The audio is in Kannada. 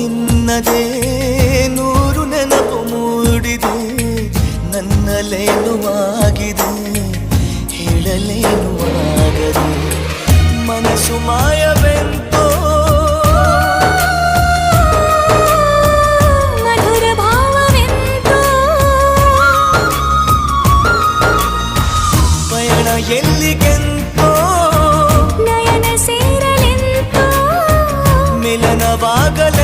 ನಿನ್ನದೇ ನೂರು ನೆನಪು ಮೂಡಿದೆ ನನ್ನಲ್ಲೇನು ಆಗಿದೆ ಹೇಳಲೇನು ಆಗದೆ ಮನಸ್ಸು ಮಾಯವೆಂತೋ ಮಧುರ ಭಾವವೆಂತೋ ಪಯಣ ಎಲ್ಲಿಗೆಂತೋ ನಯನ ಸೇರಲೆಂತೋ ಮಿಲನವಾಗಲ